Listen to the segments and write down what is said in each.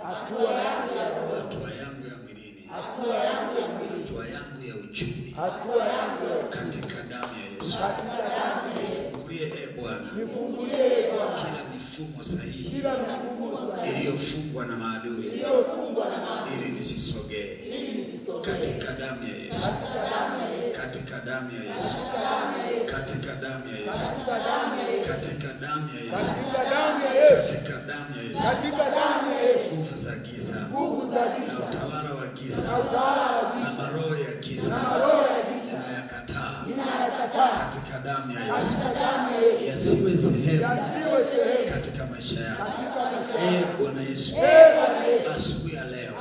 hatua yangu ya roho, hatua yangu ya mwilini, hatua yangu ya mwili, hatua yangu ya uchumi, hatua yangu ya katika damu ya Yesu. katika damu ya Yesu. Nifungulie Bwana, Nifungulie Bwana kila mifumo sahihi kila mifumo sahihi iliyofungwa na maadui iliyofungwa na maadui ili nisisogee, ili nisisogee, katika damu ya Yesu, katika damu ya Yesu, katika damu ya Yesu, katika damu ya Yesu, katika damu ya Yesu, katika damu ya Yesu, katika damu ya Yesu. nguvu za giza na utawala wa giza na maroho ya giza ninayakataa katika damu ya Yesu, yasiwe sehemu katika maisha yako. Bwana Yesu, asubuhi ya leo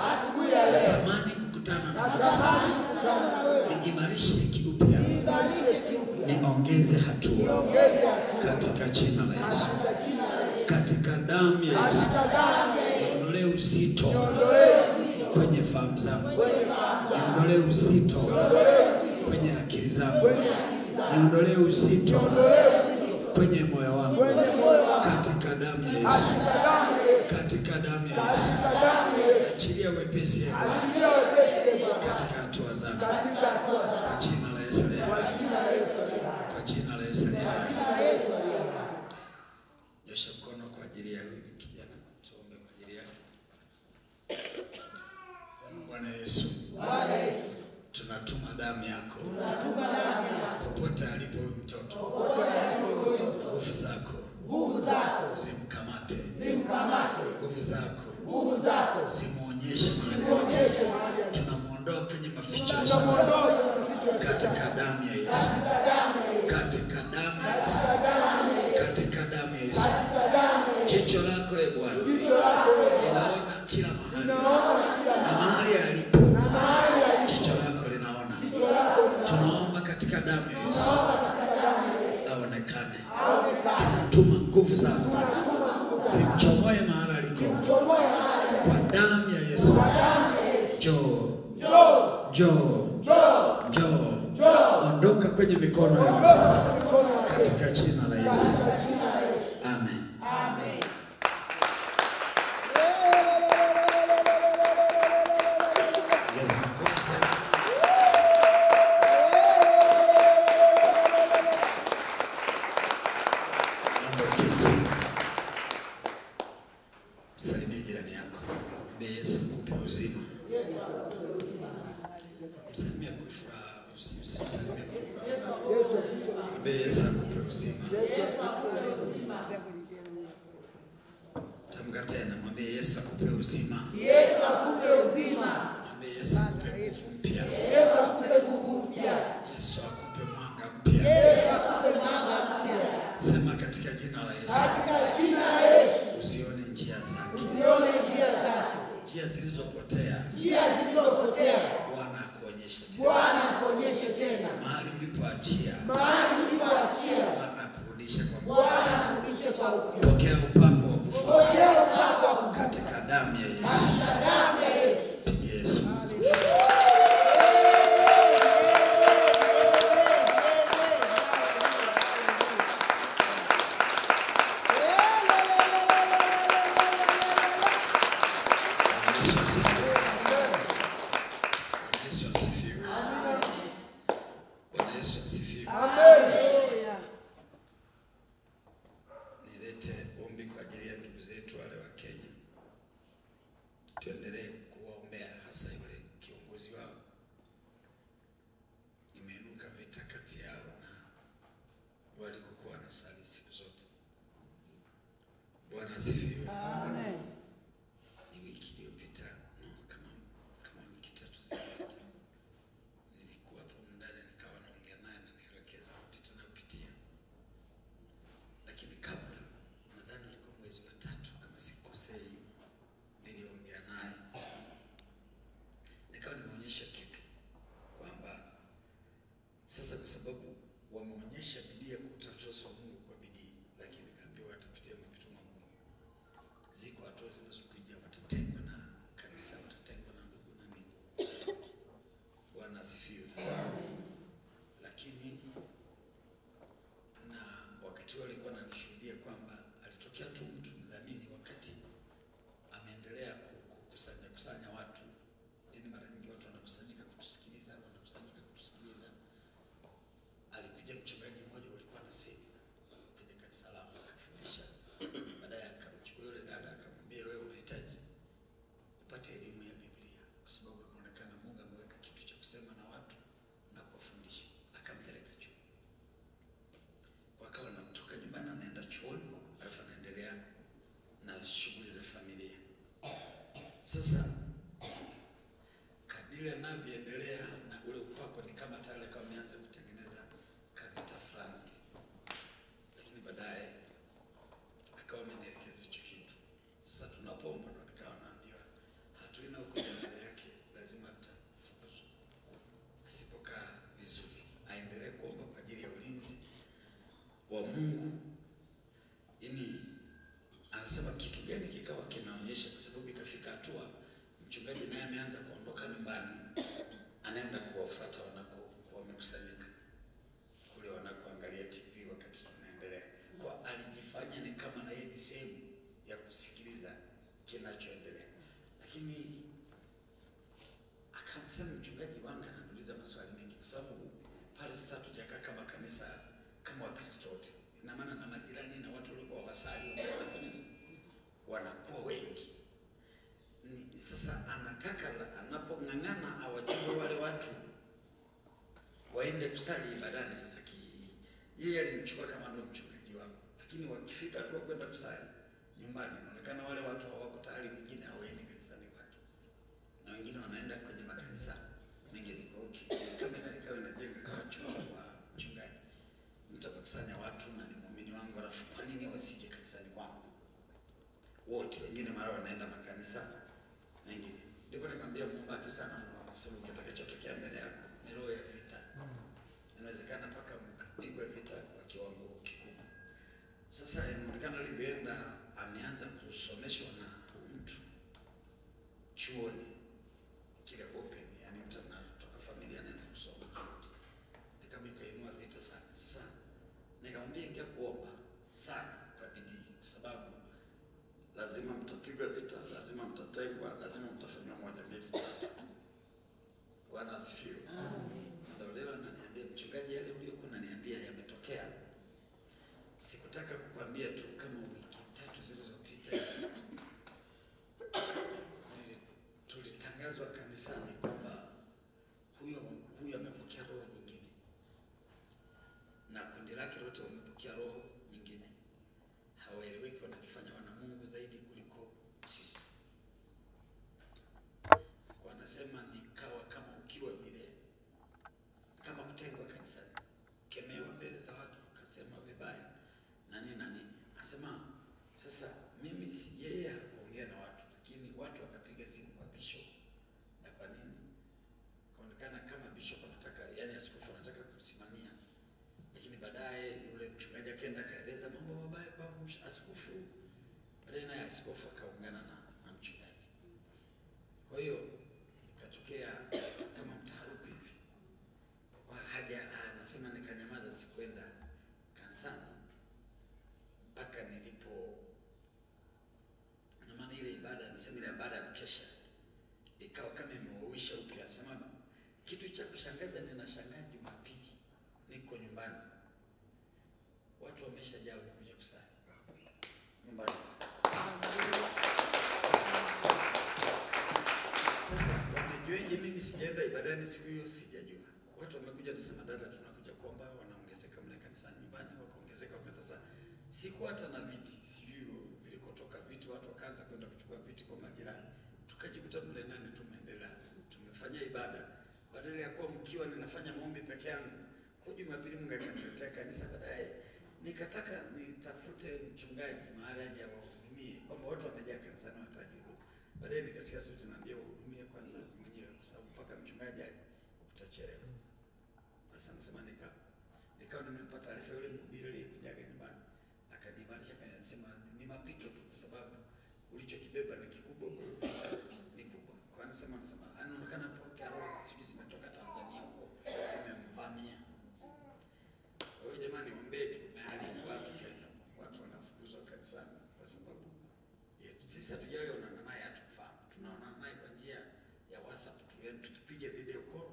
natamani kukutana na wewe, niimarishe kiupya, niongeze hatua katika jina la Yesu, katika damu ya Yesu. Niondolee uzito kwenye fahamu zangu, niondolee uzito kwenye akili zangu, niondolee uzito kwenye moyo wangu, katika damu ya Yesu, katika damu ya Yesu. Achilia wepesi katika hatua zangu, kwa jina la Yesu, kwa jina la Yesu. Nyosha mkono kwa ajili ya huyu kijana, tuombe kwa ajili yake. Bwana Yesu, tunatuma damu yako popote alipo mtoto, nguvu zako zimkamate, nguvu zako zimuonyeshe mahali. Tunamuondoa kwenye maficho ya shetani katika damu ya Yesu, katika damu ya Yesu, katika damu ya Yesu. Jicho lako Bwana linaona kila mahali, na mahali alipo jicho lako linaona. Tunaomba katika damu ya Yesu aonekane. Tunatuma nguvu zako zimchomoe mahali aliko kwa damu ya Yesu. Njoo, ondoka kwenye mikono ya watesi katika jina la Yesu. Amen. Salimia jirani yako, mwambie Yesu akupe uzima. Msalimia kwa furaha, msalimia kwa furaha. Mwambie Yesu akupe uzima. Tamka tena, mwambie Yesu akupe uzima. Mwambie Yesu akupe nguvu mpya. Yesu akupe mwanga mpya. Sema katika jina la Yesu. Usione njia zake. Njia zilizopotea. Bwana akuonyeshe tena. Mahali ulipoachia. Bwana akurudishe kwa upya. Pokea upako wa kufufuka katika damu ya Yesu. Yesu. Tuendelee kuwaombea hasa yule kiongozi wao. Imeinuka vita kati yao na walikokuwa wanasali siku zote. Bwana asifiwe. Amen. Ni wiki iliyopita, kama wiki 3 zilizopita, nilikuwa hapo ndani nikawa naongea naye na nielekeza mpita na upitia. Lakini kabla, nadhani ilikuwa mwezi wa 3 kama sikosei, niliongea naye Sasa kadiri anavyoendelea na ule upako ni kama tayari kama ameanza kutengeneza kavita fulani, lakini baadaye akawa amenielekeza hicho kitu. Sasa tunapoomba ndo nikawa naambiwa hatuina huko mbele yake, lazima atafukuzwa asipokaa vizuri, aendelee kuomba kwa ajili ya ulinzi wa Mungu. Ini anasema kitu gani kikawa kinaonyesha, kwa sababu ikafika hatua mchungaji naye ameanza kuondoka nyumbani, anaenda kuwafuata wanakokuwa wamekusanyika kule wanakoangalia TV wakati tunaendelea. Kwa alijifanya ni kama na yeye ni sehemu ya kusikiliza kinachoendelea, lakini akasema mchungaji wangu ananiuliza maswali mengi, kwa sababu pale sasa tujakaa kama kanisa kama Wakristo wote, ina maana na majirani na watu walikuwa wasali wanaanza kufanya nini, wanakuwa wengi. Sasa anataka anapong'ang'ana awachukue wale watu waende kusali ibadani. Sasa yeye alimchukua kama ndio mchungaji wao, lakini wakifika tu kwenda kusali nyumbani, inaonekana wale watu hawako tayari, wengine hawaendi kanisani watu, na wengine wanaenda kwenye makanisa mengine. Okay, kama ikawa inajenga kama chumba wa mchungaji, mtakusanya watu na ni muumini wangu, alafu kwa nini wasije kanisani kwangu wote? Wengine mara wanaenda makanisa mengine. Ndipo nikamwambia muombe sana, kwa sababu kitakachotokea mbele yako ni roho ya vita. Inawezekana mpaka mkapigwa vita kwa kiwango kikubwa. Sasa inaonekana alivyoenda ameanza kusomeshwa na mtu chuoni kile open, yani mtu anatoka familia anaenda kusoma. Nikainua vita sana. Sasa nikamwambia ingia kuomba sana kwa bidii, kwa sababu lazima mtapigwa vita, lazima mtatengwa, lazima mtafanywa moja mbili tatu. Bwana asifiwe. Amen. Ndio leo ananiambia mchungaji, yale uliyokuwa unaniambia yametokea. Sikutaka kukwambia tu, kama wiki 3 zilizopita tulitangazwa kanisani kwamba huyo amepokea roho nyingine na kundi lake lote wamepokea roho nyingine. Hawaeleweki, wanajifanya wana Mungu zaidi kuliko sisi. Kwa anasema nikawa kama ukiwa vile, kama kutengwa kanisani, kemewa mbele za watu, akasema vibaya nani. Anasema sasa mimi si yeye hakuongea na watu, lakini watu wakapiga simu kwa bishop. Na kwa nini? Kaonekana kama bishop anataka, yani askofu anataka kumsimamia, lakini baadaye yule mchungaji akaenda kaeleza mambo mabaya kwa askofu. Baadaye naye askofu akaungana na mchungaji. Kwa hiyo ikatokea kama mtaharuku hivi. Kwa anasema nikanyamaza, sikwenda kanisani mpaka nilipo, na maana ile ibada, anasema ile ibada ya mkesha ikawa kama imeuisha upya. Anasema kitu cha kushangaza, ninashangaa Jumapili niko nyumbani, watu wameshajaa kuja kusali nyumbani. Sasa wamejuaje mimi sijaenda ibadani siku hiyo? Sijajua. Watu wamekuja kusema dada, tunakuja kuomba, wanaongezeka mle kanisani nyumbani, wakaongezeka. Sasa siku hata na viti sijui vilikotoka vitu, watu wakaanza kwenda kuchukua viti kwa majirani, tukajikuta mle ndani tumeendelea, tumefanya ibada. Badala ya kuwa mkiwa ninafanya maombi peke yangu, kwa Jumapili Mungu akaniletea kanisa. Baadaye nikataka nitafute mchungaji mahali aje awahudumie, kwamba watu wamejaa kanisani wanahitaji. Baadaye nikasikia sauti naambia wahudumie kwanza mwenyewe, kwa sababu mpaka mchungaji aje utachelewa. Basi anasema nikawa nimempa taarifa yule mhubiri aliyekujaga nyumbani, akaniimarisha, akasema ni mapito tu, kwa sababu ulichokibeba ni kikubwa, ni kubwa. Kwa anasema anaonekana pokea roho sisi zimetoka Tanzania huko, zimemvamia. Kwa hiyo jamani, ombeni mahali watu Kenya, watu wanafukuzwa kanisani kwa sababu sisi hatujaonana naye, hatufahamu. Tunaonana naye kwa njia ya WhatsApp tu, yani tukipiga video call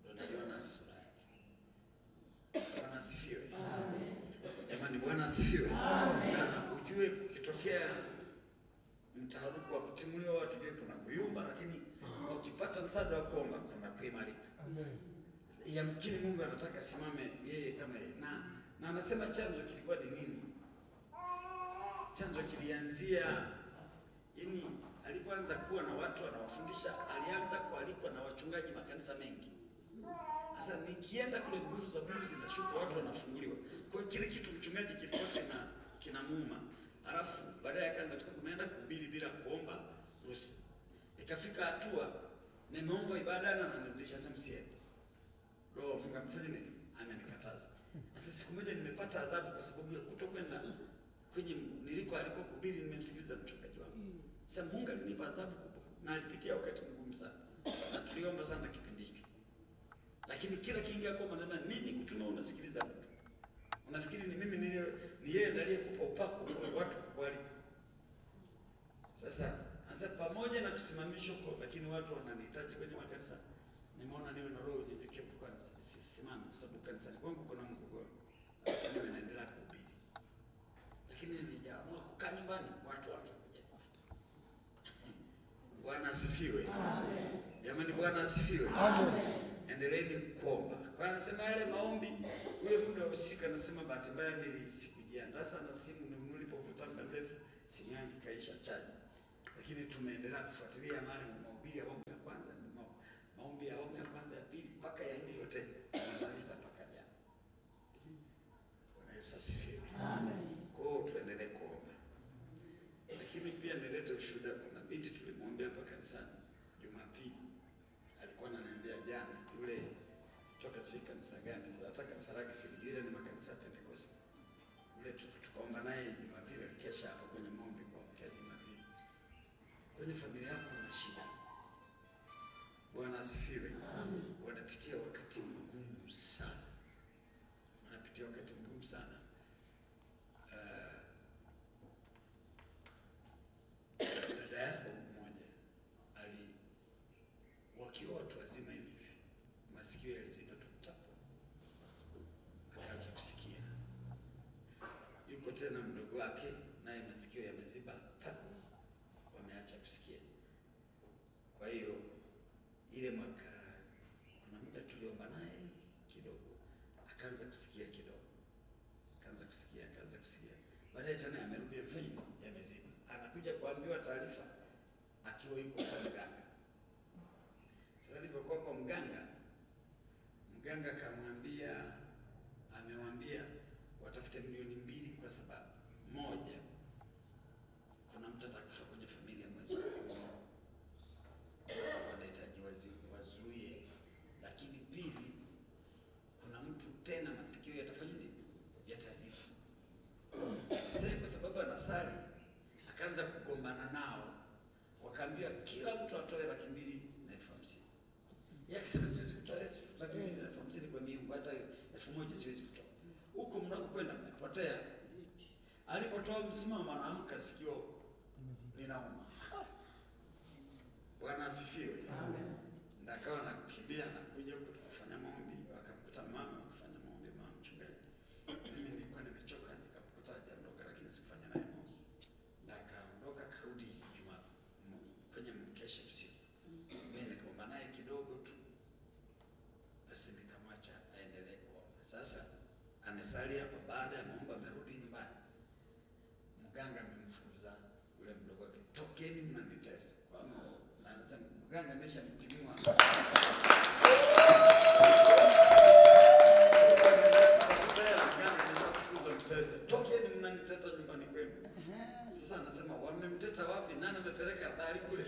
ndo tunaona sura yake. Bwana asifiwe. Amen. Jamani, Bwana asifiwe. Amen. Na ujue kukitokea mtaharuku wa kutimuliwa watu, je, kuna kuyumba, lakini ukipata msaada wa kuomba kuna kuimarika. Amen. Yamkini Mungu anataka simame yeye kama yeye. Na anasema chanzo kilikuwa ni nini? Chanzo kilianzia yani alipo alipoanza kuwa na watu anawafundisha, alianza kualikwa na wachungaji makanisa mengi. Sasa nikienda kule nguvu za Mungu zinashuka, watu wanafunguliwa. Kwa hiyo kile kitu mchungaji kilikuwa kinamuuma. Alafu baadaye akaanza kusema unaenda kuhubiri bila kuomba ruhusa. Ikafika hatua nimeomba ibada na ananirudisha sasa msiende. Roho Mungu amefanya nini? Amenikataza. Sasa siku moja nimepata adhabu kwa sababu ya kutokwenda kwenye niliko aliko kuhubiri, nimemsikiliza mchungaji wangu. Sasa Mungu alinipa adhabu kubwa na alipitia wakati mgumu sana. Na tuliomba sana kipindi hicho. Lakini kila kiingia kwa maana mimi kutuma unasikiliza mtu. Unafikiri ni mimi ni yeye ndiye aliyekupa upako kwa watu kukualika. Sasa pamoja na kusimamishwa kwa, lakini watu wananihitaji kwenye makanisa. Nimeona niwe na roho nyenyekevu kwanza. Nisisimame kwa sababu kanisani kwangu kuna mgogoro. Niwe naendelea kuhubiri. Lakini nilijaamua kukaa nyumbani, watu wamekuja. Bwana asifiwe. Amen. Jamani, Bwana asifiwe. Amen. Endeleeni kuomba. Kwa anasema yale maombi ule muda usika, nasema bahati mbaya nilikujiandaa sana, simu nilipovuta muda mrefu simu yangu kaisha chaji. Lakini tumeendelea kufuatilia mahubiri ya awamu ya kwanza, maombi ya awamu ya kwanza, ya pili mpaka ya nne, yote tunamaliza mpaka jana. Bwana Yesu asifiwe. Amen. Kwa hiyo tuendelee kuomba. Lakini pia nilete ushuhuda. Kuna binti tulimwombea hapa kanisani Jumapili. Alikuwa ananiambia jana yule toka sisi kanisa gani, tunataka kanisa lake Sigidire ni makanisa ya Pentecost. Yule tukaomba naye Jumapili, alikesha hapo kwenye maombi kwa mkia Jumapili. Kwenye familia yako kuna shida. Bwana asifiwe. Amen. Wanapitia wakati mgumu sana. Wanapitia wakati mgumu sana. Dada yako mmoja wakiwa watu wazima hivi, masikio yaliziba tu tapo, akaacha kusikia. Yuko tena mdogo wake naye masikio yameziba tapo, wameacha kusikia. Kwa hiyo ile mwaka kuna muda tuliomba naye kidogo, akaanza kusikia kidogo, akaanza kusikia. Baadaye tena yamerudi yameziba. Anakuja kuambiwa taarifa akiwa yuko kwa mganga. Sasa alipokuwa kwa mganga amemwambia watafute milioni 2 kwa sababu moja, kuna mtu atakufa kwenye familia mwezi huu, wanahitaji wazuie. Lakini pili, kuna mtu tena masikio yatafanya nini? Yataziba. Sasa kwa sababu anasali akaanza kugombana nao, wakaambia kila mtu atoe 250,000. Yeye akisema siwezi kutoa 250,000 kwa miungu, hata 1,000 siwezi kutoa. Huko mnakokwenda mmepotea. Alipotoa msimamo, anaamka sikio linauma. Bwana asifiwe. Amen. Ndakawa nakimbia na kuja kufanya maombi, akamkuta mama kufanya maombi, mama mchungaji. Mimi nilikuwa nimechoka, nikamkuta hajaondoka, lakini sikufanya naye maombi. Ndakaondoka karudi kwenye mkesha usiku. Mimi nikaomba naye kidogo tu, basi nikamwacha aendelee kuomba. Sasa amesali hapa, baada ya maombi amerudi nyumbani. Mganga amemfukuza yule mdogo wake, tokeni mnanitesa. Kwa maana anasema mganga ameshamtimua. Tokeni mnaniteta nyumbani kwenu. Sasa anasema wamemteta wapi? Nani amepeleka habari kule?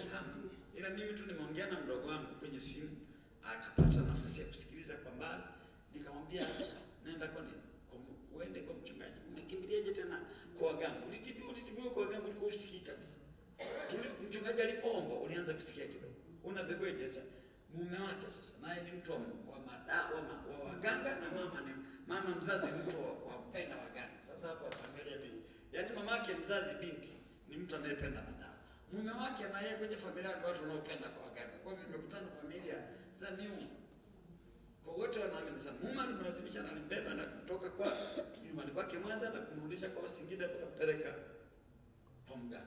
Ila mimi tu nimeongea na mdogo wangu kwenye simu, akapata nafasi ya kusikiliza kwa mbali. Nikamwambia acha, nenda kwa nini? Uende kwa mchungaji. Umekimbiliaje tena kwa waganga? Ulitibiwa kwa waganga, ulikuwa usikii kabisa. Mchungaji alipoomba ulianza kusikia kidogo. Unabebweje sasa? Mume wake sasa naye ni mtu wa waganga, na mama mzazi mtu wa kupenda waganga. Sasa hapo angalia mimi. Yaani mamake mzazi binti ni mtu anayependa madawa. Mume wake na yeye kwenye familia ni watu wanaopenda kwa waganga. Kwa hivyo imekutana familia za miungu. Kwa wote wanaamini sasa mume alimlazimisha na alimbeba na kutoka kwa nyumbani kwake Mwanza na kumrudisha kwa Singida kumpeleka kwa mganga.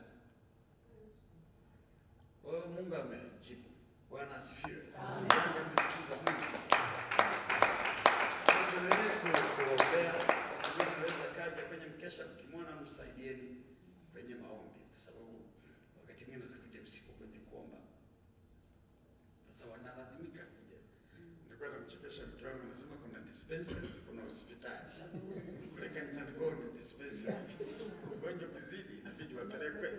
Kwa hiyo Mungu amejibu. Bwana asifiwe. Amen. Amefukuza Mungu. Tuendelee kuombea. Tunaweza kaja kwenye mkesha, mkimwona msaidieni kwenye maombi, kwa sababu wakati mwingine atakuja usiku kwenye kumchekesha mke wangu, anasema kuna dispensary, kuna hospitali. Kule kanisani kwao ni dispensary. Ugonjwa ukizidi inabidi wapelekwe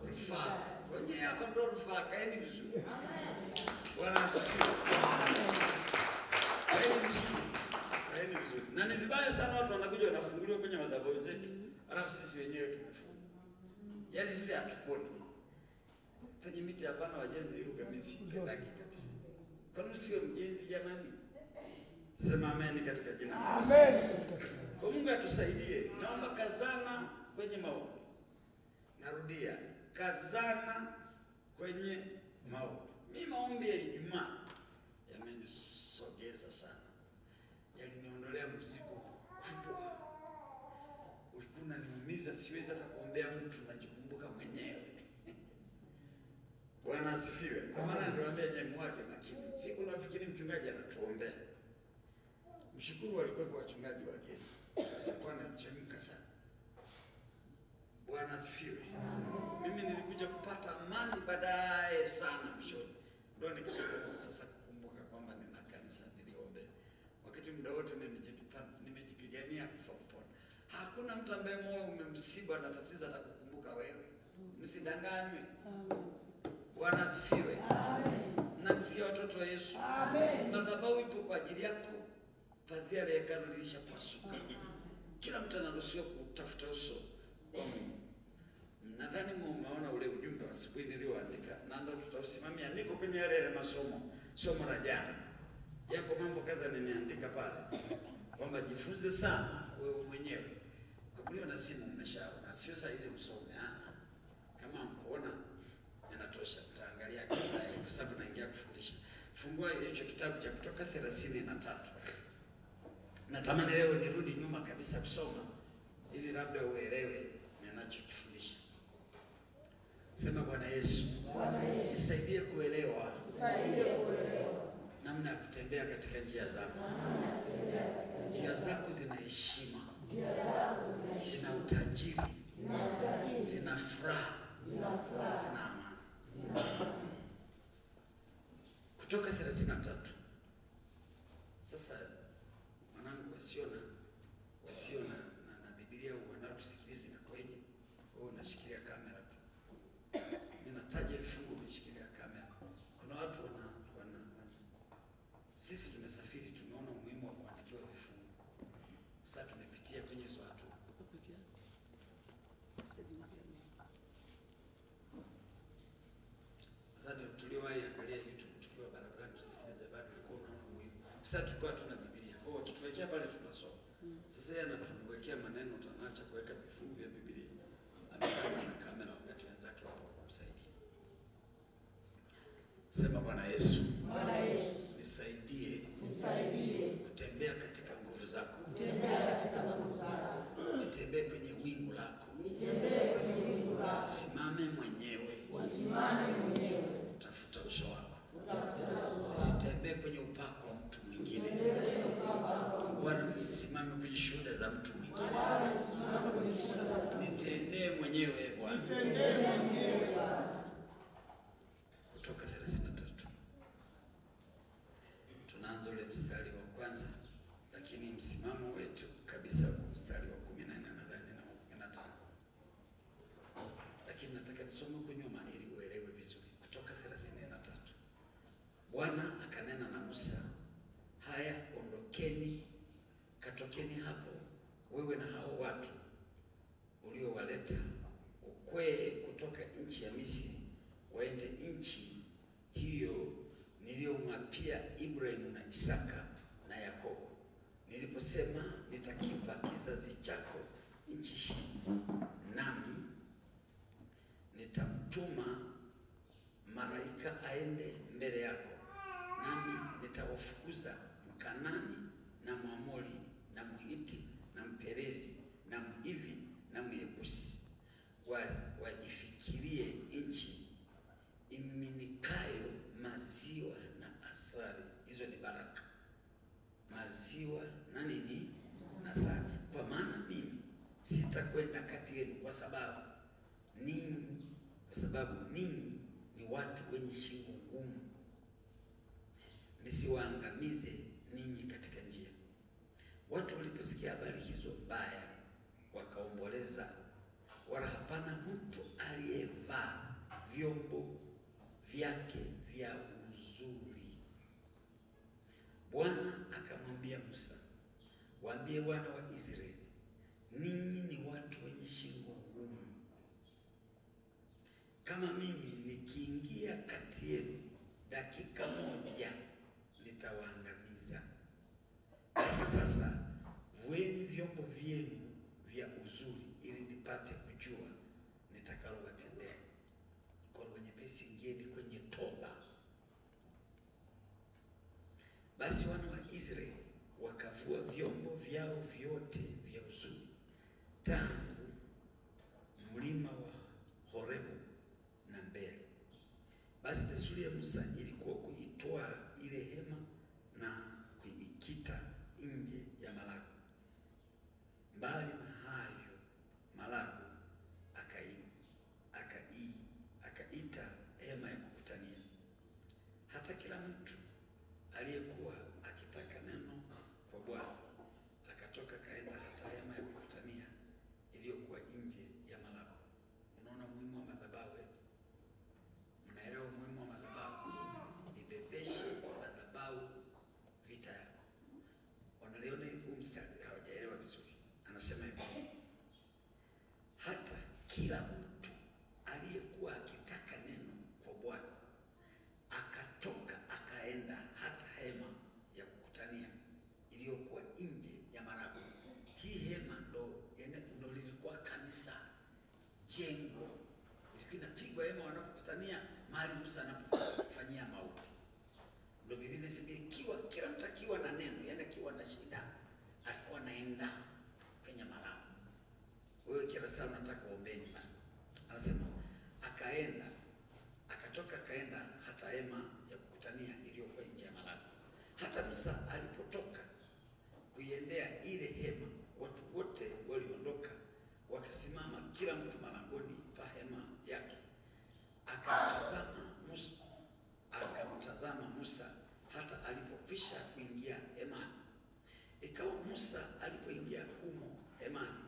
rufaa. Kwenye hapa ndo rufaa, kaeni vizuri. Bwana asifiwe. Kaeni vizuri. Kaeni vizuri. Na ni vibaya sana watu wanakuja wanafunguliwa kwenye madhabahu zetu, alafu sisi wenyewe tumefunga. Yaani sisi hatuponi. Penye miti hapana wajenzi iruka misi pendaki kabisa. Kwani usiwe mjenzi jamani? Sema amen katika jina la Yesu. Amen. Kwa Mungu atusaidie. Naomba kazana kwenye maombi. Narudia, kazana kwenye maombi. Mimi maombi ya Ijumaa yamenisogeza sana. Yaliniondolea mzigo kubwa. Ulikuwa unaniumiza, siwezi hata kuombea mtu, najikumbuka mwenyewe. Bwana asifiwe. Kwa maana niliwaambia nyinyi mwage makini. Siku nafikiri mchungaji anatuombea. Mshukuru walikuwa wachungaji wageni. Walikuwa wanachemka sana. Bwana asifiwe. Mimi nilikuja kupata amani baadaye sana mshoni. Ndio nikashukuru sasa kukumbuka kwamba nina kanisa niliombea. Wakati muda wote nimejipigania kufa kupona. Hakuna mtu ambaye moyo umemsiba na tatizo atakukumbuka wewe. Msidanganywe. Bwana asifiwe. Amen. Mnanisikia watoto wa Yesu? Amen. Madhabahu ipo kwa ajili yako. Pazia la hekalu lilishapasuka. Kila mtu anaruhusiwa kutafuta uso wa Mungu. Nadhani mmeona ule ujumbe wa siku nilioandika, na ndio tutausimamia. Niko kwenye yale somo la jana. Yako mambo kaza nimeandika pale. Kwamba jifunze sana wewe mwenyewe. Kabla na simu umeshaona, sio saa hizi usome. Kama mkoona inatosha, tutaangalia kwa sababu naingia kufundisha. Fungua hicho kitabu cha Kutoka 33. Natamani leo nirudi nyuma kabisa kusoma ili labda uelewe ninachokifundisha. Sema Bwana Yesu, nisaidie kuelewa namna ya kutembea katika njia zako. Njia zako zina heshima, zina utajiri, zina furaha, zina amani. Kutoka 33. Sasa mwanangu wasio na Biblia wanatusikiliza na kwenye wewe unashikilia kamera tu. Ninataja vifungu umeshikilia kamera. Kuna watu wana sisi tumesafiri, tumeona umuhimu wa kuandikiwa vifungu. Sasa tumepitia kwenye hizo watu. Sasa tuliwahi angalia YouTube tukiwa barabarani tusikilize bado ulikuwa unaona umuhimu. Sasa tulikuwa tuna Biblia. Kwa hiyo kituwekea pale tunasoma. Sasa yeye anatuwekea maneno, tunaacha kuweka vifungu vya Biblia. Amekaa na kamera wakati wenzake wapo kumsaidia. Sema Bwana Yesu. Bwana Yesu. Nisaidie kutembea katika nguvu zako. Nitembee kwenye wingu lako. Simame mwenyewe. Tafuta uso wako. Sitembee kwenye upako wa mtu mwingine. Bwana, nisisimame kwenye shuhuda za mtu mwingine. Nitendee mwenyewe Bwana. Kutoka 33. Tunaanza ule mstari wa kwanza, lakini msimamo wetu kabisa kwa mstari wa 14 nadhani na 15. Lakini nataka nisome kwa nyuma ili uelewe vizuri. Kutoka 33. Bwana akanena na Musa, haya ondokeni, katokeni hapo, wewe na hao watu uliowaleta ukwee kutoka nchi ya Misri, waende nchi hiyo niliyomwapia Ibrahimu na Isaka na Yakobo, niliposema nitakipa kizazi chako nchi hii, nami nitamtuma malaika aende mbele yako, nami nitawafukuza Mkanani na Mwamori na Mhiti na Mperezi na Mhivi na Myebusi, wajifikirie nchi iminikayo maziwa na asali. Hizo ni baraka. Maziwa na nini? Na asali. Kwa maana mimi sitakwenda kati yenu kwa sababu ninyi ni watu wenye shingo ngumu, nisiwaangamize ninyi katika njia. Watu waliposikia habari hizo mbaya wakaomboleza, wala hapana mtu aliyevaa vyombo vyake vya uzuri. Bwana akamwambia Musa, waambie wana wa Israeli, ninyi ni watu wenye shingo ngumu. Kama mimi nikiingia kati yenu dakika moja, nitawaangamiza. Basi sasa vueni vyombo vyenu vya uzuri, ili nipate kujua nitakalowatendea. Kwa lugha nyepesi, ingieni kwenye toba. Basi wana wa Israeli wakavua vyombo vyao vyote vya uzuri tangu mlima wa Horebu na mbele. Basi desturi ya Musa ilikuwa kuitoa ile hema na kuikita nje ya malago. Mbali na hayo malago akaita hema ya kukutania. Hata kila mtu aliyekuwa akitaka neno kwa Bwana akatoka kaenda hata hema ya kukutania iliyokuwa nje ya malago. Unaona umuhimu wa madhabahu? Unaelewa umuhimu wa madhabahu? Ibebeshe madhabahu vita yako. Wanaliona huu mstari, hawajaelewa vizuri. Anasema hivi, hata kila mtu aliyekuwa akitaka neno kwa Bwana akatoka akaenda hata hema ya kukutania iliyokuwa nje ya malago. Hii hema ndo lilikuwa kanisa, jengo ilikuwa inapigwa hema wanapokutania, mahali Musa anapofanyia maombi. Ndio Biblia inasema ikiwa kila mtu akiwa na neno, akiwa na shida, alikuwa anaenda kwenye malago. Wewe kila saa unataka uombe nyumbani. Anasema akatoka akaenda hata hema ya kukutania iliyokuwa nje ya malago. Hata Musa alipotoka kuiendea ile hema, watu wote waliondoka wakasimama kila mtu malangoni pa hema yake. Akamtazama Musa hata alipokwisha kuingia hemani. Ikawa Musa alipoingia humo hemani,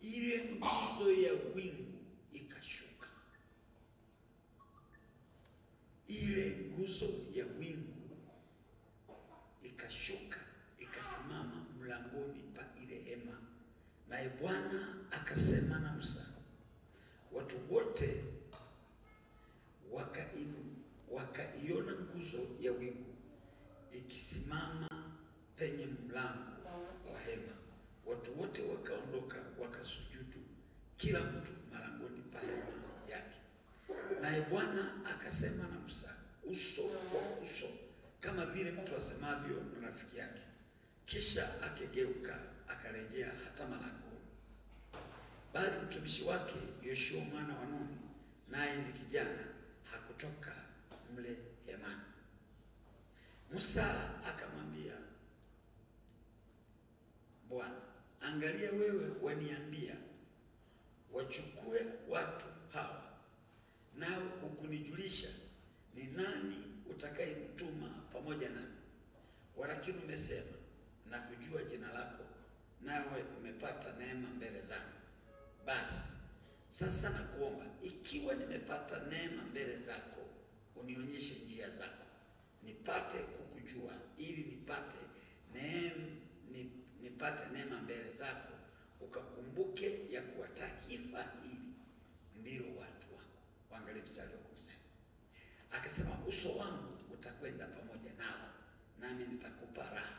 ile nguzo ya wingu ikashuka. Ile nguzo ya wingu ikashuka ikasimama mlangoni pa ile hema. Naye Bwana akasema na Musa. Watu wote wakaiona nguzo ya wingu ikisimama penye mlango wa hema. Watu wote wakaondoka wakasujudu, kila mtu malangoni pa hema yake. Naye Bwana akasema na Musa uso kwa uso, kama vile mtu asemavyo na rafiki yake. Kisha akigeuka akarejea hata malangoni. Bali mtumishi wake Yoshua mwana wa Nuni, naye ni kijana, hakutoka mle hemani. Musa akamwambia Bwana, angalia, wewe waniambia wachukue watu hawa, nawe hukunijulisha ni nani utakayemtuma pamoja nami. Walakini umesema na kujua jina lako, nawe umepata neema mbele zangu. Basi sasa nakuomba, ikiwa nimepata neema mbele zako, unionyeshe njia zako, nipate kukujua, ili nipate neema mbele zako, ukakumbuke ya kuwa taifa hili ndilo watu wako. Waangalie mstari wa 14. Akasema uso wangu utakwenda pamoja nao, nami nitakupa raha.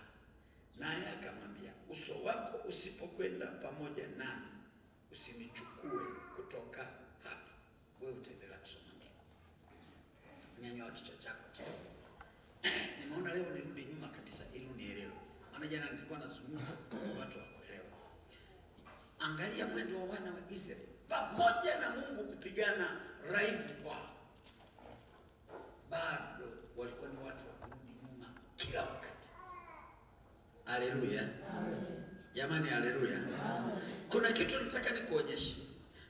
Naye akamwambia, uso wako usipokwenda pamoja nami, usinichukue kutoka hapa. Wewe utaendelea kusoma neno. Nyanyua kichwa chako kidogo. Nimeona leo nirudi nyuma kabisa ili unielewe. Maana jana nilikuwa nazungumza watu hawakuelewa. Angalia mwendo wa wana wa Israeli pamoja na Mungu kupigana raifu kwao, bado walikuwa ni watu wa kurudi nyuma kila wakati. Haleluya. Amen. Jamani, haleluya. Amen. Kuna kitu nataka nikuonyeshe.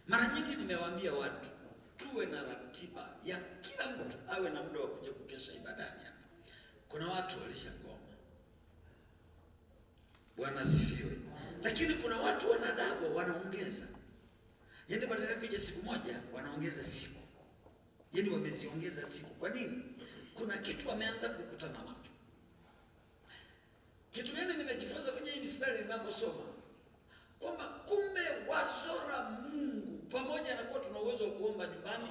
Mara nyingi nimewaambia watu tuwe na ratiba ya kila mtu awe na muda wa kuja kukesha ibadani hapa. Kuna watu walishagoma. Bwana asifiwe. Lakini kuna watu wanadabu wanaongeza. Yaani badala ya kuja siku moja wanaongeza siku. Yaani wameziongeza siku. Kwa nini? Kuna kitu wameanza kukutana nacho. Kitu gani nimejifunza kwenye hii mistari ninaposoma? Kwamba kumbe wazo la Mungu, pamoja na kuwa tuna uwezo wa kuomba nyumbani,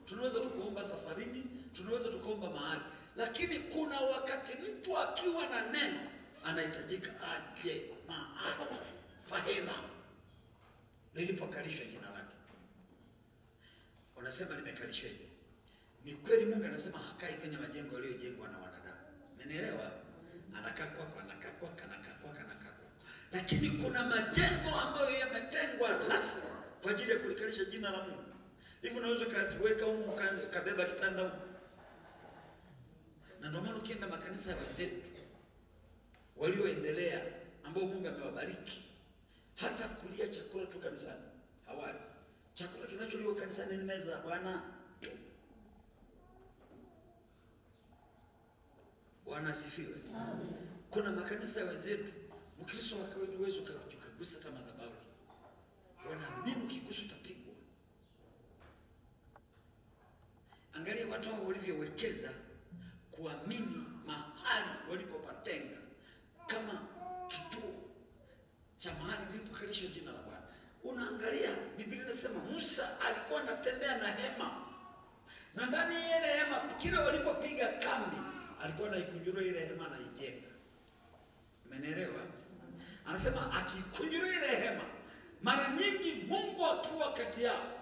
tunaweza tukaomba safarini, tunaweza tukaomba mahali, lakini kuna wakati mtu akiwa na neno anahitajika aje mahali fahema lilipokalishwa jina lake. Unasema limekalishwa hivi. Ni kweli Mungu anasema hakai kwenye majengo yaliyojengwa na wanadamu. Umenielewa? Anakaa kwako, anakaa kwako, anakaa kwako, anakaa kwako. Lakini kuna majengo ambayo yametengwa rasmi kwa ajili ya kulikalisha jina la Mungu. Hivi unaweza kaziweka huko, kabeba kitanda huko. Na ndio maana ukienda makanisa ya wenzetu walioendelea ambao Mungu amewabariki, hata kulia chakula tu kanisani hawali. Chakula kinacholiwa kanisani ni meza ya Bwana. Bwana asifiwe. Amen. Kuna makanisa wenzetu Mkristo wa kawaida uwezo ukagusa hata madhabahu. Wanaamini ukigusa utapigwa. Angalia watu hao walivyowekeza kuamini mahali walipopatenga kama kituo cha mahali lilipokalishwa jina la Bwana. Unaangalia Biblia inasema Musa alikuwa anatembea na hema. Na ndani ya ile hema kila walipopiga kambi alikuwa anaikunjurua ile hema na ijenga. Umenielewa? Anasema akikunjurua ile hema, mara nyingi Mungu akiwa kati yao,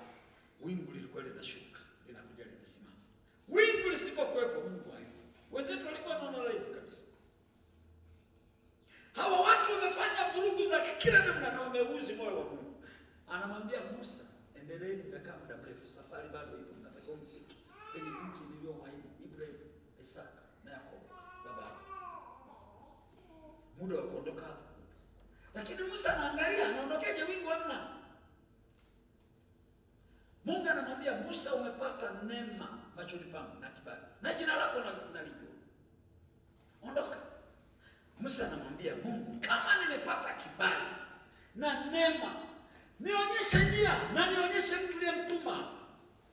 wingu lilikuwa linashuka, linakuja linasimama. Wingu lisipokuwepo Mungu hayupo. Wenzetu walikuwa wanaona live kabisa. Hawa watu wamefanya vurugu za kila namna na wameuzi moyo wa Mungu. Anamwambia Musa, endeleeni mmekaa muda mrefu, safari bado ipo, mnatakiwa mfike kwenye nchi niliyomwahidi Ibrahim, Isaka na Yakobo baba. Muda wa kuondoka hapo. Lakini Musa anaangalia, anaondokeje wingu hamna. Mungu anamwambia Musa, umepata neema machoni pangu na kibali. Na jina lako nalijua. Ondoka. Musa anamwambia Mungu, kama nimepata kibali na neema, nionyeshe njia na nionyeshe mtu aliyemtuma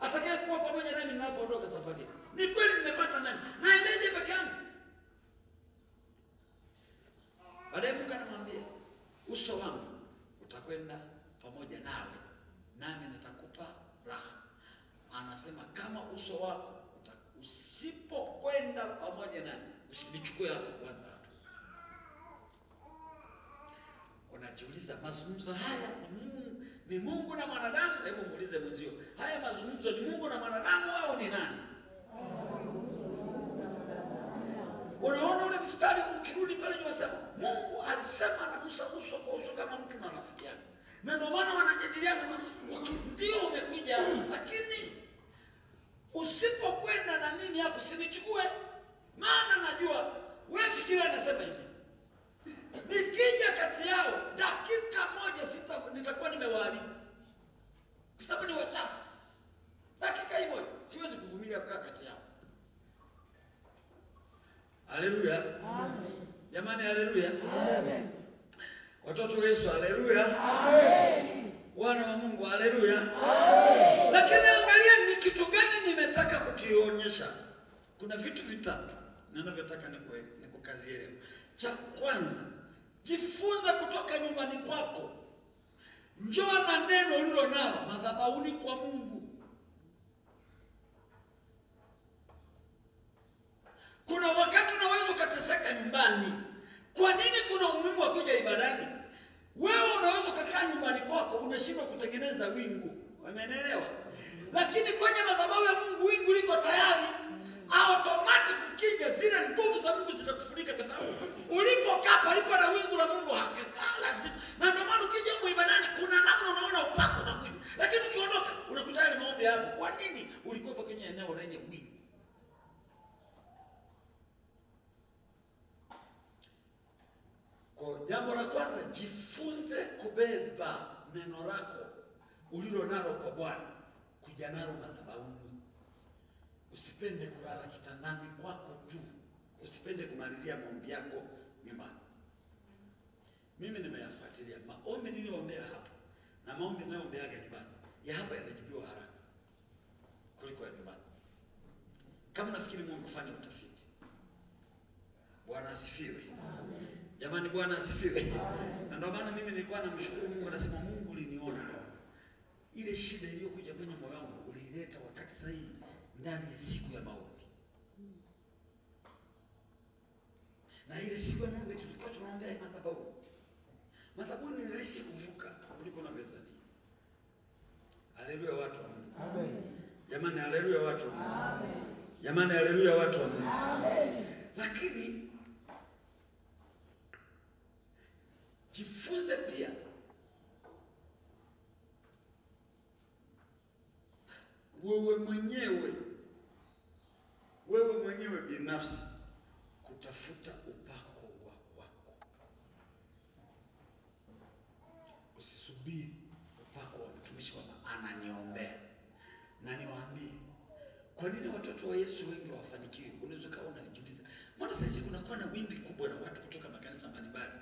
atakaye kuwa pamoja nami ninapoondoka safari. Ni kweli nimepata neema. Naendeje peke yangu? Baadaye Mungu anamwambia, uso wangu utakwenda pamoja nawe, nami nitakupa raha. Anasema kama uso wako usipokwenda pamoja nami, usinichukue hapo kwanza. Unajiuliza, mazungumzo haya ni Mungu na mwanadamu? Hebu muulize mwenzio, haya mazungumzo ni Mungu na mwanadamu au ni nani? Unaona ule mstari ukirudi pale nyuma sema Mungu alisema na Musa uso kwa uso kama mtu na rafiki yake. Na ndio maana wanajadiliana, ndio umekuja lakini usipokwenda na mimi hapo sinichukue, maana najua wewe fikiria anasema hivi. Nikija kati yao dakika moja nitakuwa nimewaharibu. Kwa sababu ni wachafu. Dakika hii moja siwezi kuvumilia kukaa kati yao. Haleluya. Amen. Jamani haleluya. Amen. Watoto wa Yesu haleluya. Amen. Wana wa Mungu haleluya. Amen. Lakini angalia ni kitu gani nimetaka kukionyesha. Kuna vitu vitatu ninavyotaka nikukazie leo. Cha kwanza, jifunza kutoka nyumbani kwako. Njoo na neno ulilo nalo madhabahuni kwa Mungu. Kuna wakati unaweza ukateseka nyumbani. Kwa nini kuna umuhimu wa kuja ibadani? Wewe unaweza kukaa nyumbani kwako unashindwa kutengeneza wingu. Umeelewa? Lakini kwenye madhabahu ya Mungu wingu liko tayari. Automatic ukija zile nguvu za Mungu zitakufunika kwa sababu ulipokaa palipo na wingu la Mungu hakakaa lazima. Na ndio maana ukija huko ibadani kuna namna unaona upako na kuja. Lakini ukiondoka unakuta ile maombi yako. Kwa nini ulikuwa kwenye eneo lenye wingu? Kwa jambo la kwanza, jifunze kubeba neno lako ulilo nalo kwa Bwana, kuja nalo madhabahuni. Usipende kulala kitandani kwako tu. Usipende kumalizia maombi yako nyumbani. Mimi nimeyafuatilia maombi niliyoombea hapa na maombi ninayoombeaga nyumbani, ya hapa yanajibiwa haraka kuliko ya nyumbani. Kama nafikiri Mungu, fanya utafiti. Bwana asifiwe. Amen. Jamani, Bwana asifiwe. Amen. Na ndio maana mimi nilikuwa namshukuru Mungu, nasema Mungu uliniona. Ile shida iliyokuja kwenye moyo wangu ulileta wakati sahihi ndani ya siku ya maombi. Na ile siku ya maombi tulikuwa tunaombea madhabahu. Madhabahu ni rahisi kuvuka kuliko na mezani. Haleluya watu wa Mungu. Amen. Jamani, haleluya watu wa Mungu. Amen. Jamani, haleluya watu wa Mungu. Amen. Lakini jifunze pia wewe mwenyewe binafsi kutafuta upako wako. Usisubiri upako wa mtumishi kwamba ananiombea. Na niwaambie, kwa nini watoto wa Yesu wengi hawafanikiwi? Unaweza kaona unajiuliza, mbona sasa kunakuwa na wimbi kubwa na watu kutoka makanisa mbalimbali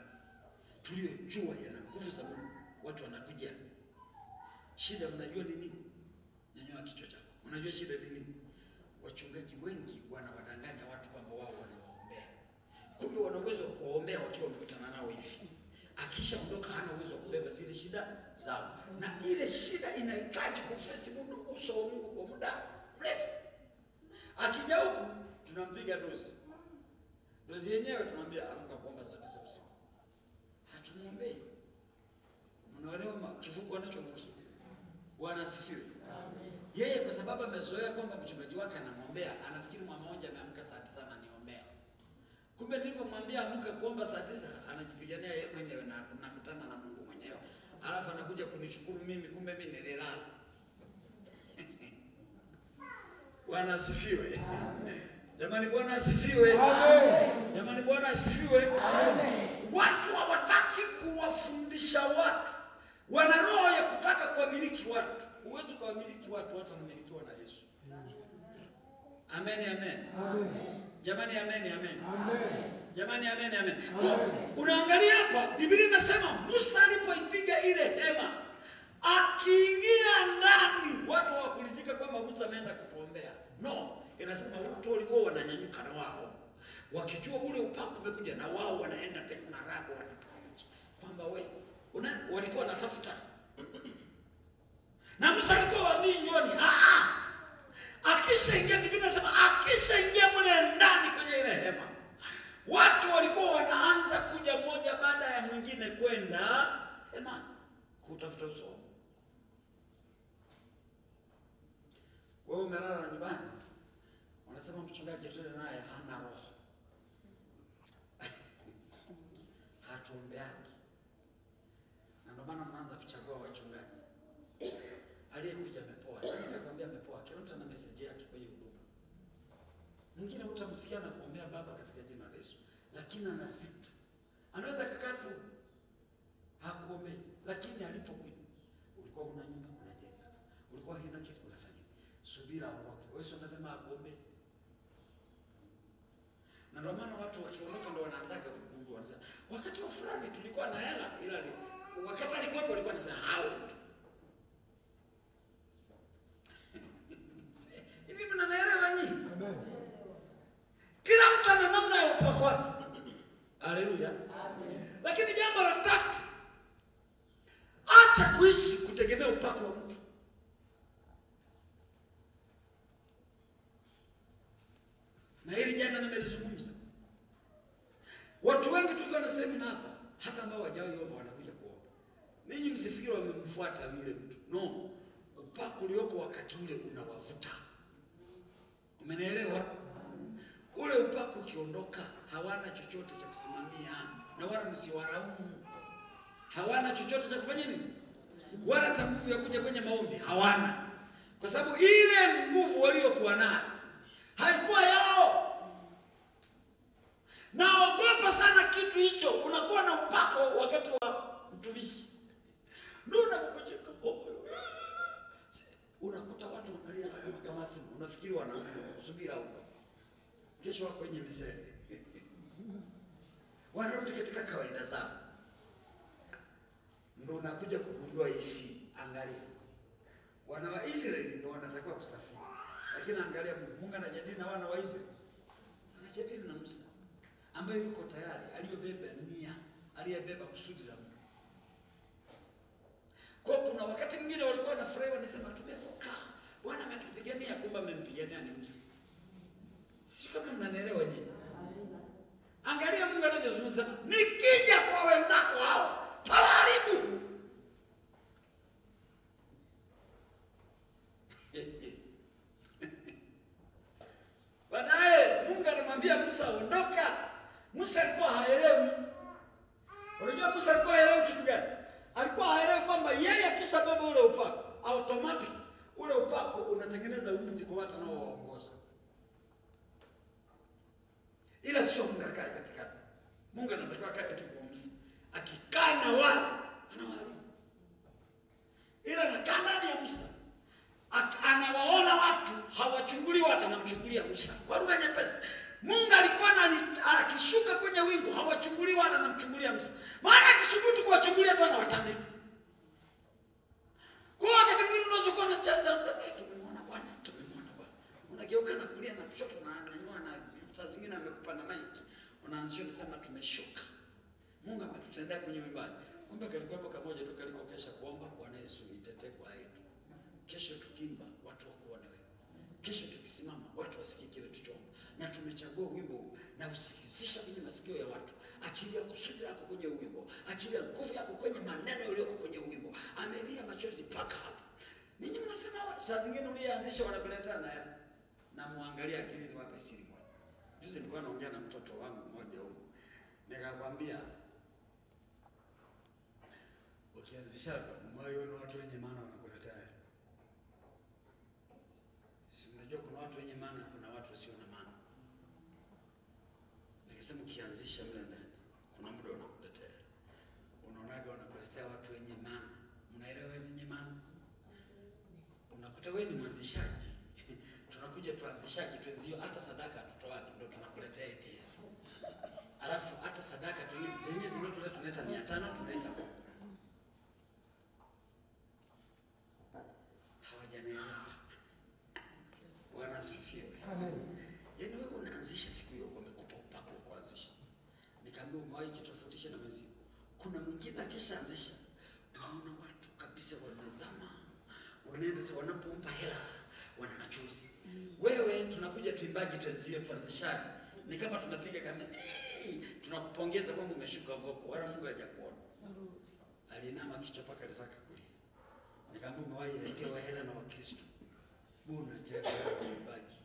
tuliojua yana nguvu za Mungu, watu wanakuja. Shida mnajua ni nini? Nyanyua kichwa chako. Mnajua shida ni nini? Wachungaji wengi wanawadanganya watu kwamba wao wanawaombea. Kumbe wana uwezo wa kuwaombea wakiwa wamekutana nao hivi. Akishaondoka hana uwezo wa kubeba zile shida zao. Na ile shida inahitaji kufesi Mungu, uso wa Mungu kwa muda mrefu. Akija huku tunampiga dozi. Dozi yenyewe tunamwambia amka kuomba saa 9 usiku. Hatumuombei. Mnaelewa kivuko anachovukia? Bwana asifiwe. Amen. Yeye kwa sababu amezoea kwamba mchungaji wake anamwombea, anafikiri mama mmoja ameamka saa 9 ananiombea. Kumbe nilipomwambia amka kuomba saa 9, anajipigania yeye mwenyewe na nakutana na Mungu mwenyewe. Alafu anakuja kunishukuru mimi, kumbe mimi nililala. Bwana asifiwe. Amen. Jamani, Bwana asifiwe. Amen. Jamani, Bwana asifiwe. Amen. Watu hawataki kuwafundisha watu. Wana roho ya kutaka kuwamiliki watu. Huwezi kuwamiliki watu, watu wanamilikiwa na Yesu. Amen, amen. Amen. Jamani, amen, amen. Amen. Jamani, amen, amen. Unaangalia hapa, Biblia inasema Musa alipoipiga ile hema, akiingia ndani, watu hawakulizika kwamba Musa ameenda kutuombea. No, inasema watu walikuwa wananyanyuka na wao. Wakijua ule upako umekuja na wao wanaenda penye marago wanapokuja. Kwamba walikuwa wanatafuta. Na Musa alikuwa waamini njoni. Akishaingia, Biblia inasema akishaingia mle ndani kwenye ile hema, watu walikuwa wanaanza kuja mmoja baada ya mwingine kwenda hema kutafuta uso. Wewe umelala nyumbani, wanasema mchungaji tuende naye hana roho. Hatuombeaki. Na ndio maana mnaanza kuchagua wachungaji. Aliyekuja amepoa. Nikakwambia amepoa. Kila mtu ana message yake kwenye huduma. Mwingine utamsikia na kuombea baba katika jina la Yesu, lakini ana vitu. Anaweza kukaa tu hakuombei, lakini alipokuja ulikuwa una nyumba unajenga. Ulikuwa huna kitu unafanya. Subira aondoke. Wewe unasema hakuombei. Na ndio maana watu wakiondoka ndio wanaanzaga kugundua, wanasema wakati wa fulani tulikuwa na hela, ila wakati alikuwa walikuwa wanasema hao. Hivi mnanielewa nyinyi? Amen. Kila mtu ana namna ya upako wake. Haleluya. Amen. Lakini jambo la tatu, acha kuishi kutegemea upako wa mtu. Na hili jana nimelizungumza. Watu wengi tukiwa na semina hapa, hata ambao hawajawahi omba wanakuja kuomba. Ninyi msifikiri wamemfuata yule mtu. No. Upako ulioko wakati ule unawavuta. Umenielewa? Ule upako ukiondoka, hawana chochote cha kusimamia, na wala msiwaraumu. Hawana chochote cha kufanya nini? Wala hata nguvu ya kuja kwenye maombi hawana. Kwa sababu ile nguvu waliokuwa nayo haikuwa yao. Naogopa sana kitu hicho. Unakuwa na upako wakati wa mtumishi. Ndio unapojeka. Unakuta watu wanalia kama simu. Unafikiri wanasubiri huko. Kesho wako kwenye misele. Wanarudi katika kawaida zao. ndio unakuja kugundua hisi. Angalia, wana wa Israeli ndio wanatakiwa kusafiri, lakini angalia Mungu anajadili na wana wa Israeli, anajadili na Musa ambaye yuko tayari, aliyobeba nia, aliyebeba kusudi la Mungu. Kwa kuna wakati mwingine walikuwa wanafurahi, wanasema tumevuka, Bwana ametupigania, kumbe amempigania ni Musa. Sio kama mnanielewa nyinyi? Angalia Mungu anavyozungumza, nikija kwa wenzako hao tawaharibu. Baadaye Mungu anamwambia Musa, ondoka. Musa alikuwa haelewi. Unajua Musa alikuwa haelewi kitu gani? Alikuwa haelewi kwamba yeye akishabeba ule upako, automatic ule upako unatengeneza ulinzi kwa watu wanaowaongoza. Ila sio Mungu akae katikati. Mungu anatakiwa akae katikati kwa Musa. Akikaa na wale anawaharibu. Ila anakaa ndani ya Musa. Anawaona watu hawachunguli, watu anamchungulia Musa. Kwa lugha nyepesi, Mungu alikuwa akishuka kwenye wingu, hawachunguli wala anamchungulia Musa. Maana akisubutu kuwachungulia tu anawatandika. Kwa wakati mwingine unaweza kuona cheza Musa, tumemwona Bwana, tumemwona Bwana. Unageuka na kulia na kushoto na nyanyua na saa zingine amekupa na maiki. Unaanzisha kusema tumeshuka. Mungu ametutendea kwenye uimbaji. Kumbe kalikuwa kamoja tu kalikokesha kuomba Bwana Yesu nitetee kwa yetu. Kesho tukimba watu wakuone wewe. Kesho tukisimama watu wasikie kile tulichoomba. Na tumechagua wimbo na usikizisha kwenye masikio ya watu. Achilia kusudi lako kwenye wimbo. Achilia nguvu yako kwenye maneno yaliyoko kwenye wimbo. Amelia machozi paka hapa. Ninyi mnasema saa zingine ulianzisha wanakuletana na muangalia akili ni wape siri moja. Juzi nilikuwa naongea na mtoto wangu mmoja huko. Nikakwambia ukianzisha moyo na watu wenye maana wanakuletea. Si unajua kuna watu wenye maana, kuna watu wasio na maana. Nikisema ukianzisha mle ndani, kuna muda wanakuletea. Unaonaga wanakuletea watu wenye maana. Mnaelewa wenye maana? Unakuta wewe ni mwanzishaji. Tunakuja tuanzishaji twenzio, hata sadaka hatutoaki, ndio tunakuletea eti. Alafu hata sadaka tu zenyewe zimetuleta, tunaleta 500, tunaleta Mungu. Hawajanielewa. Bwana asifiwe. Amen. Yaani wewe unaanzisha siku hiyo, wamekupa upako wa kuanzisha. Nikamwambia umewahi kitofautisha na mwezi. Kuna mwingine akishaanzisha, unaona watu kabisa wamezama. Wanaenda wanapompa hela, wana machozi. Wewe tunakuja tuimbaji twenzio tuanzishaji. Ni kama tunapiga kama tunakupongeza kwamba umeshuka voko, wala Mungu hajakuona. Alinama kichwa paka alitaka kulia. Nikamwambia umewahi letewa hela na Wakristo. Bwana tena uimbaji.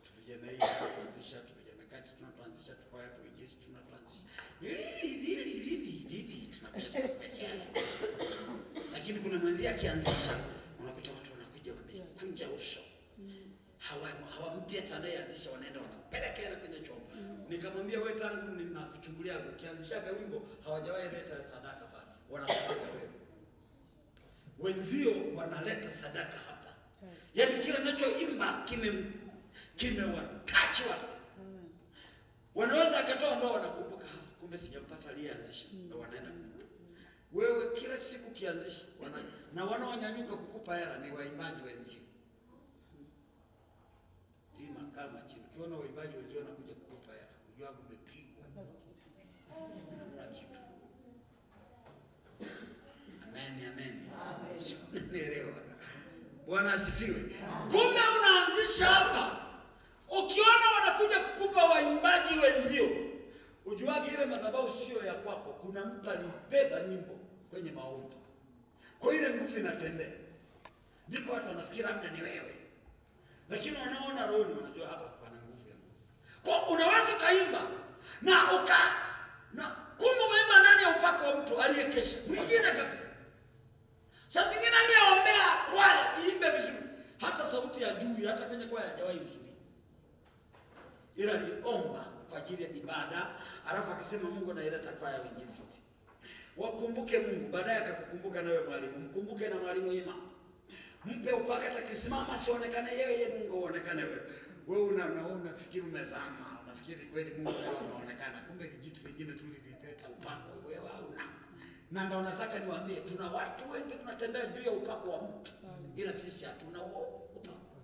Tuvijana hii tuanzisha, tuvijana kati tunatuanzisha, tukwaya tuingize tunatuanzisha. Tunakuja. Lakini kuna mwenzi akianzisha, unakuta watu wanakuja wamekunja uso. Hawampi hata anayeanzisha, wanaenda wanapeleka hela kwenye chombo. Nikamwambia wewe, tangu ninakuchungulia ukianzishaga wimbo hawajawahi leta sadaka pale. Wanapeleka wewe. Wenzio wanaleta sadaka hapa. Yaani kila ninachoimba kimewatachi watu. Wanaweza akatoa ndoa wanakumbuka, kumbe sijampata aliyeanzisha, na wanaenda kumpa. Wewe kila siku kianzisha, na wanaonyanyuka kukupa hela ni waimbaji wenzio. Kama chini ukiona waimbaji wenzio wanakuja kukupa hela, unajua umepigwa. Hamna kitu. Amen, amen. Amen. Nielewa. Bwana asifiwe. Kumbe unaanzisha hapa. Ukiona wanakuja kukupa waimbaji wenzio, ujuage ile madhabahu sio ya kwako. Kuna mtu alibeba nyimbo kwenye maombi. Kwa ile nguvu inatembea. Ndipo watu wanafikiri labda ni wewe. Lakini wanaona roho, wanajua hapa pana nguvu ya Mungu. Kwa unaweza kaimba na kumbe umeimba ndani ya upako wa mtu aliyekesha. Mwingine kabisa. Saa zingine aliyeombea kwaya iimbe vizuri. Hata sauti ya juu hata kwenye kwaya hajawahi vizuri. Ila aliomba kwa ajili ya ibada, alafu akisema Mungu anaileta kwaya wengine sisi. Wakumbuke Mungu, baadaye akakukumbuka nawe mwalimu. Mkumbuke na mwalimu ima. Mpe upaka atakisimama sionekane yeye, Mungu uonekane wewe. Wewe unafikiri umezama, unafikiri kweli Mungu leo anaonekana, kumbe ni jitu lingine tu lilileta upako wewe hauna. Na ndio nataka niwaambie, tuna watu wengi tunatembea juu ya upako wa mtu, ila sisi hatuna huo upako.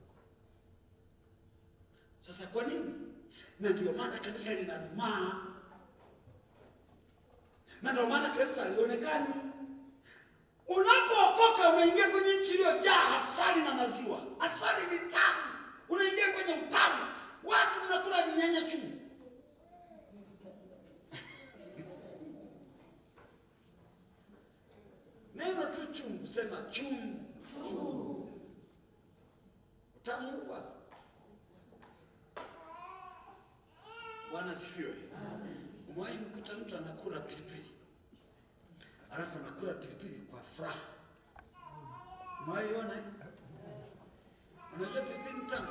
Sasa kwa nini? Na ndio maana kanisa linadumaa. Na ndio maana kanisa halionekani. Unapookoka unaingia kwenye nchi iliyojaa asali na maziwa. Asali ni tamu. Unaingia kwenye utamu. Watu mnakula nyanya chungu. Neno tu chungu, sema chungu. Utamu wa Bwana asifiwe. Umewahi mkuta mtu anakula pilipili, alafu anakula pilipili kwa furaha? Umewahi ona? Unajua pilipili ni tamu.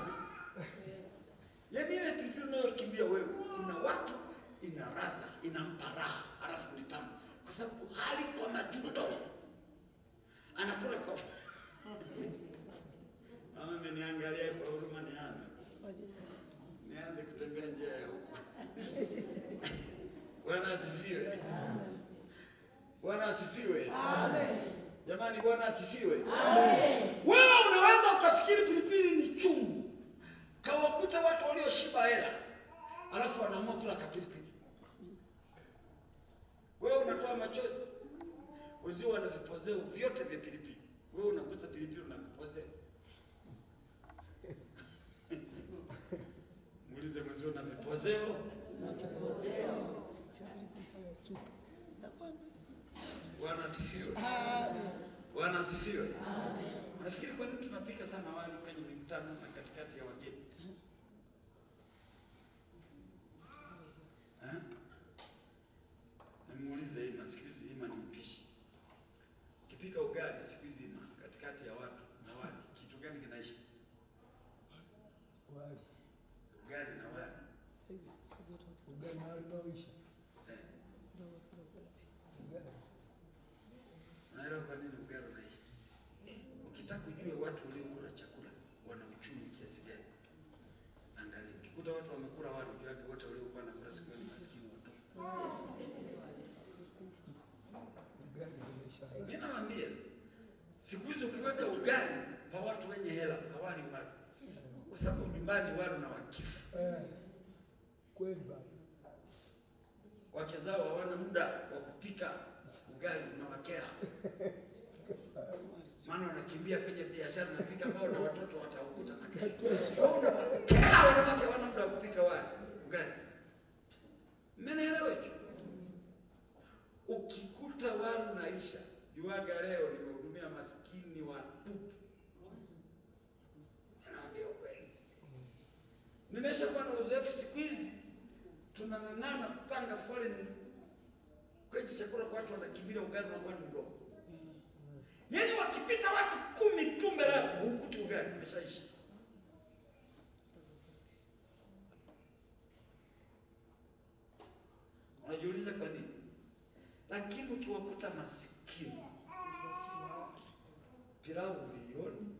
Yaani ile pilipili unayokimbia wewe, kuna watu inaraza, inampa raha, alafu ni tamu. Kwa sababu hali kwa majuto. Anakula kwa mama ameniangalia kwa huruma nianze kutembea njia ya huko. Bwana asifiwe. Bwana asifiwe. Amen. Jamani, Bwana asifiwe. Amen. Wewe unaweza ukafikiri pilipili ni chungu. Kawakuta watu walioshiba hela, alafu wanaamua kula kapilipili. Wewe unatoa machozi. Wenzio wana vipozeo vyote vya pilipili. Wewe unakuza pilipili na vipozeo. Muulize mwenzio na vipozeo. Bwana asifiwe. Bwana asifiwe. Unafikiri kwa nini tunapika sana wali kwenye mikutano na katikati ya wageni? Namuulize hii, nasikiliza hii ni mpishi. Ukipika ugali siku hizi katikati ya watu na wali, kitu gani kinaishi? Wali. Ugali na wali. Ugali na wali unaoishi. Unaelewa kwa nini ugali unaishi? Ukitaka kujua watu waliokula chakula wana uchumi kiasi gani, angalia. Ukikuta watu wamekula wali, unajua wote waliokuwa wanakula siku ni maskini watu. Mimi nawaambia, siku hizo ukiweka ugali kwa watu wenye hela hawali wali. Kwa sababu nyumbani wale na wakifu. Kweli baba. Wake zao hawana muda wa kupika ugali na wakera. Maana wanakimbia kwenye biashara na kupika mbao na watoto wataukuta na kesho. Kila wanawake hawana muda wa kupika wali, ugali. Mmenielewa hicho? Ukikuta wali unaisha, juaga leo nimehudumia maskini watupu. Naambia ukweli. Nimeshakuwa na uzoefu siku hizi. Tunang'ang'ana kupanga foleni kwenye chakula kwa watu wanakimbia ugali na kwani mdogo. Yaani wakipita watu 10 tu mbele yako hukuti ugali umeshaisha. Unajiuliza kwa nini? Lakini ukiwakuta masikini, pilau milioni.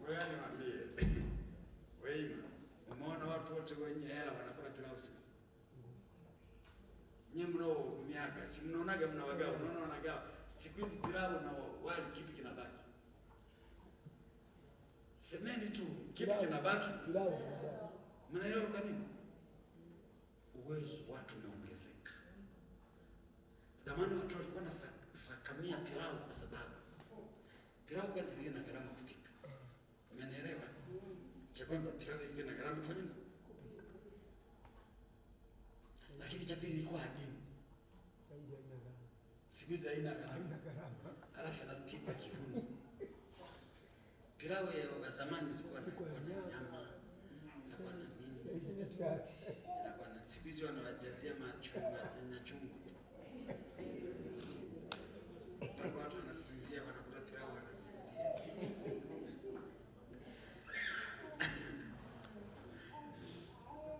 Wewe niambie. Wewe umeona watu wote wenye hela wanakula pilau siku hizi? Nyinyi mnaohudumiaga, si mnaonaga mnawagawa, unaona wanagawa. Siku hizi pilau na wali kipi kinabaki? Semeni tu kipi kinabaki? Pilau. Mnaelewa kwa nini? Uwezo watu umeongezeka. Zamani watu walikuwa wanafakamia pilau kwa sababu pilau kwanza ilikuwa na gharama kupika. Umeelewa? Cha kwanza pilau ilikuwa na gharama kufanya nini? Lakini cha pili ilikuwa adimu. Siku hizi haina gharama. Alafu anapikwa kihuni. Pilau ya zamani zilikuwa na nyama. Ilikuwa na nini? Ilikuwa na siku hizi wanawajazia nyanya chungu. Mpaka watu wanasinzia, wanakula pilau wanasinzia.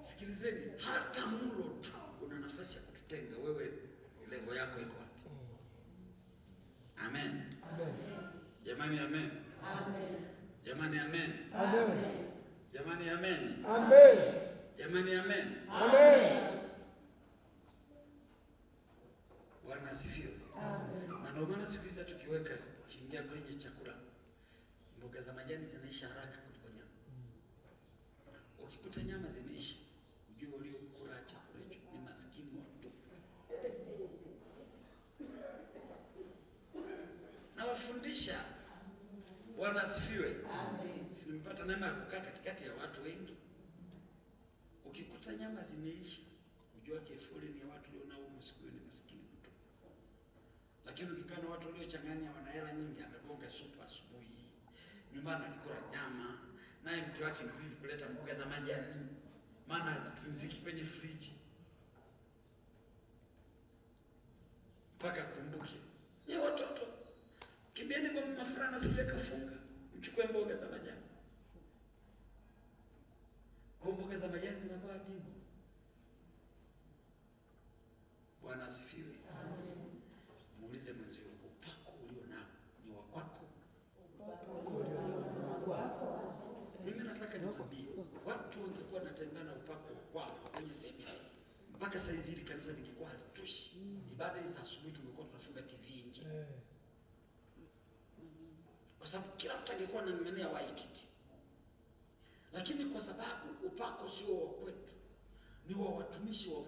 Sikilizeni, hata mlo tu una nafasi ya kututenga. Wewe level yako iko wapi? Amen. Amen. Jamani amen. Amen. Jamani amen. Amen. Jamani amen. Amen. Jamani amen. Amen. ukiweka kiingia kwenye chakula, mboga za majani zinaisha haraka kuliko nyama. Ukikuta nyama zimeisha, ujue uliokula chakula hicho ni maskini watu. Na wafundisha. Bwana asifiwe. Amen. Si nimepata neema ya kukaa katikati ya watu wengi. Ukikuta nyama zimeisha, ujue kefuli ni watu leo nao msiku ni maskini mtu. Lakini ukikaa na watu waliochanganya wana hela nyingi, amegonga supu asubuhi, nyumbani alikula nyama, naye mke wake mvivu kuleta mboga za majani, maana hazitunziki kwenye friji. Mpaka kumbuke, nye watoto, kimbieni kwa mama fulani sije kafunga, mchukue mboga za majani. Kwa mboga za majani zinakuwa adimu. Bwana asifiwe. Amen. Muulize mwenzio, upako ulio nao ni wa kwako? Upako ulio nao ni wa kwako? Mimi nataka nikwambie, watu wangekuwa wanatembea na upako wa kwao kwenye semina, mpaka saa hizi kanisa lingekuwa halitoshi. Ibada hizi za asubuhi tungekuwa tunafunga TV nje. Kwa sababu kila mtu angekuwa ananenea waikiti. Lakini kwa sababu upako sio wa kwetu, ni wa watumishi wa